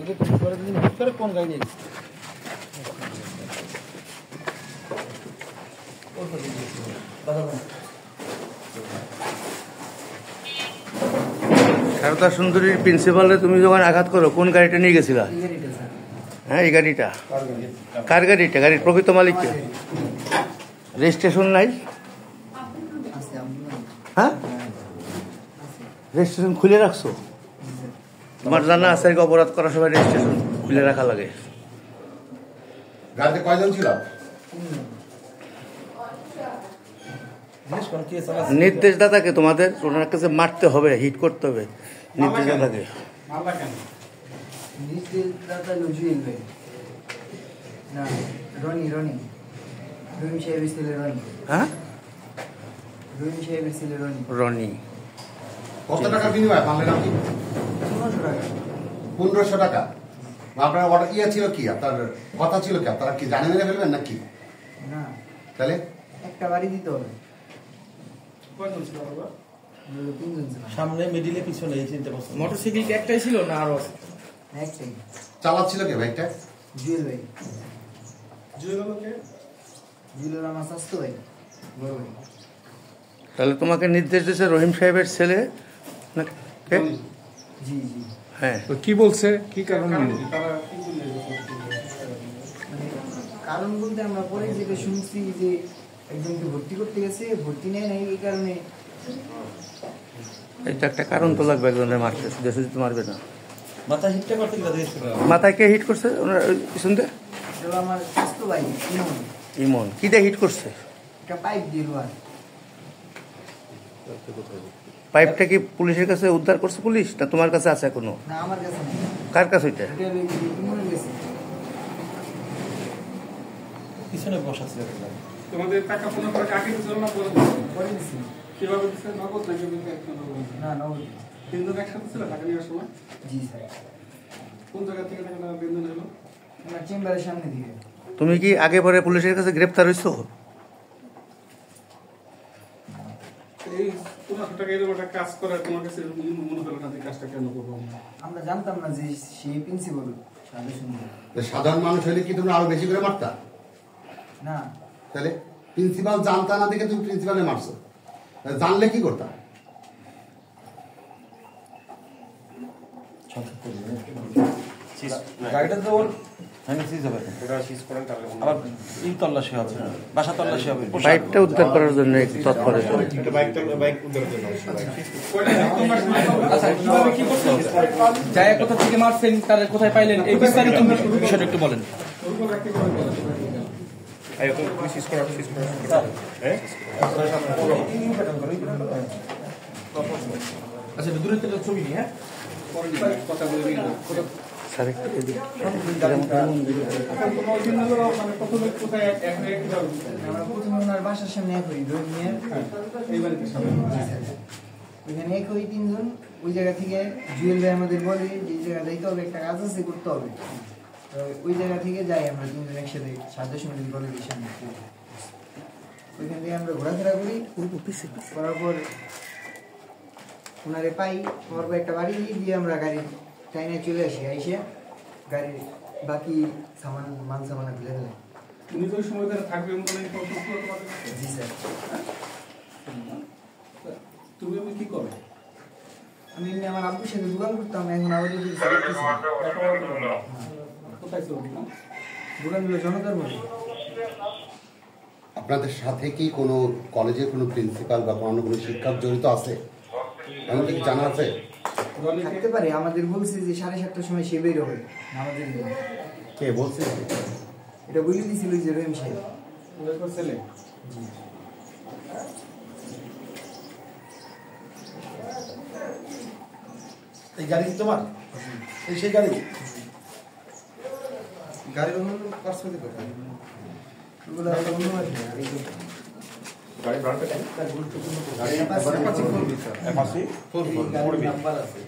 আমাদেরকে তুমি করে দিন হুট করে কোন গাড়ি নিয়ে গেছে সারদা সুন্দরীর প্রিন্সিপালে তুমি যখন আঘাত করো কোন গাড়িটা নিয়ে গেছিলা? হ্যাঁ, এই গাড়িটা কার গাড়িটা? গাড়ির প্রকৃত মালিককে? রেজিস্ট্রেশন নাই? হ্যাঁ, রেজিস্ট্রেশন খুলে রাখছো? তোমার জানা আছে অপরাধ করার সময় রেজিস্ট্রেশন খুলে রাখা লাগে। গাড়িতে কয়জন ছিল? নির্দেশদাতাকে তোমাদের ওনার কাছে মারতে হবে, হিট করতে হবে নির্দেশদাতাকে। নির্দেশদাতা লুজুইল ভাই না রনি রনি রহিম সাহেবের ছেলে রনি। হ্যাঁ, রহিম সাহেবের ছেলে রনি। রনি। কত টাকা বিনিময় পারলেন আপনি? 1500 টাকা। 1500 টাকা। আপনার অর্ডার ইয়ে ছিল কি? আপনার কথা ছিল কি? আপনারা কি জানে মেরে ফেলবেন নাকি? না, তাহলে একটা বাড়ি দিতে হবে। কয়জন ছিল বাবা? 3 জন ছিল। সামনে মিডিলে পিছনে এই তিনটে বছর মোটরসাইকেল কি একটাই ছিল না আরো আছে? একটাই। চালাচ্ছিল কে ভাইটা? জুয়েল ভাই। জুয়েল কে? জুয়েল আমার শাস্তো ভাই, বড় ভাই। তাহলে তোমাকে নির্দেশ দিয়েছে রহিম সাহেবের ছেলে না কে? জি জি। হ্যাঁ, তো কি বলছে, কি কারণে? কারণ বলতে আমরা পরে যেটা শুনছি যে একজনকে ভর্তি করতে গেছে, ভর্তি নেয় নাই, এই কারণে। এটা একটা কারণ তো লাগবে একজনের মারতে, দেশে দিতে মারবে না। মাথায় হিটটা করতে গেছে। মাথায় কে হিট করছে ওনার পিছন দিয়ে? এটা আমার শাস্তো ভাই ইমন। ইমন কি দিয়ে হিট করছে? একটা পাইপ দিয়ে লোহার। পাইপটা কি পুলিশের কাছে উদ্ধার করছে পুলিশ, না তোমার কাছে আছে এখনো? না, আমার কাছে নেই। কার কাছে ওইটা? এটা ইমনের কাছে। পিছনে বসা ছিল। তোমাদের টাকা ফোন করে কাকে দিছিল না বলে পরে দিছি। কিভাবে দিছে? নগদ নাকি বিল একদম নগদ? না নগদ। তিনজন একসাথে ছিল টাকা নেওয়ার সময়? জি স্যার। কোন জায়গা থেকে টাকা নেওয়া তিনজন হলো? আমার চেম্বারের সামনে দিকে। তুমি কি আগে পরে পুলিশের কাছে গ্রেপ্তার হইছো? এই 1500 টাকা এরকম একটা কাজ করে তোমার কাছে মনে হলো না যে কাজটা কেন করবো? আমরা জানতাম না যে সেই প্রিন্সিপাল সাথে শুনবো সাধারণ মানুষ হলে কি তুমি আরো বেশি করে মারতা? না। তাহলে প্রিন্সিপাল জানতা না দেখে তুমি প্রিন্সিপালে মারছো, জানলে কি করতা? গাড়িটা তো ওর সিজ হবে, আবার এই তল্লাশি হবে, বাসা তল্লাশি হবে, পাইপটা উদ্ধার করার জন্য একটু তৎপর হইতে হবে। আচ্ছা কিভাবে কি করতে হবে, যায় কোথা থেকে মারছেন, তার কোথায় পাইলেন, এই বিস্তারিত বিষয়টা একটু বলেন। আচ্ছা দূরে থেকে ছবি নিয়ে, হ্যাঁ কথা বলে নিয়ে স্যার একটু এদিকে। আমরা প্রথমে ওনার বাসার সামনে এক হই, রোড নিয়ে ওইখানে এক হই 3 জন। ওই জায়গা থেকে জুয়েল ভাই আমাদের বলে যে এই জায়গা যাইতে হবে, একটা কাজ আছে করতে হবে। তো ওই জায়গা থেকে যাই আমরা 3 জন একসাথে সাহায্য সমিতি কলেজের সামনে। ওইখান থেকে আমরা ঘোরাফেরা করি, করার পর ওনারে পাই, আমার একটা বাড়ি দিয়ে আমরা গাড়ি টাইনে চলে আসি। আইসে গাড়ির বাকি সামান মাল সামান ফেলে দিলাম। তুমি তো ওই সময় ধরে থাকবে মনে হয়? জি স্যার। তুমি আমি কি করো? আমি এমনি আমার আব্বুর সাথে দোকান করতাম, এখন আবার কোথায় চলো না? দোকানগুলো জনতার মধ্যে। আপনাদের সাথে কি কোনো কলেজের কোনো প্রিন্সিপাল বা কোনো শিক্ষক জড়িত আছে? এমন কি জানা আছে? থাকতে পারে, আমাদের বলছে যে 7:30টার সময় সে বের হবে আমাদের জন্য। কে বলছে? এটা বলে দিয়েছিল যে রহিম সাহেব। ছেলে এই গাড়ি কি তোমার? এই সেই গাড়ি? গাড়ির অন্য পার্সোনালি কোথায়? ওগুলো অন্য আছে। গাড়ি ব্র্যান্ডটা কি? গাড়ি নাম্বার আছে।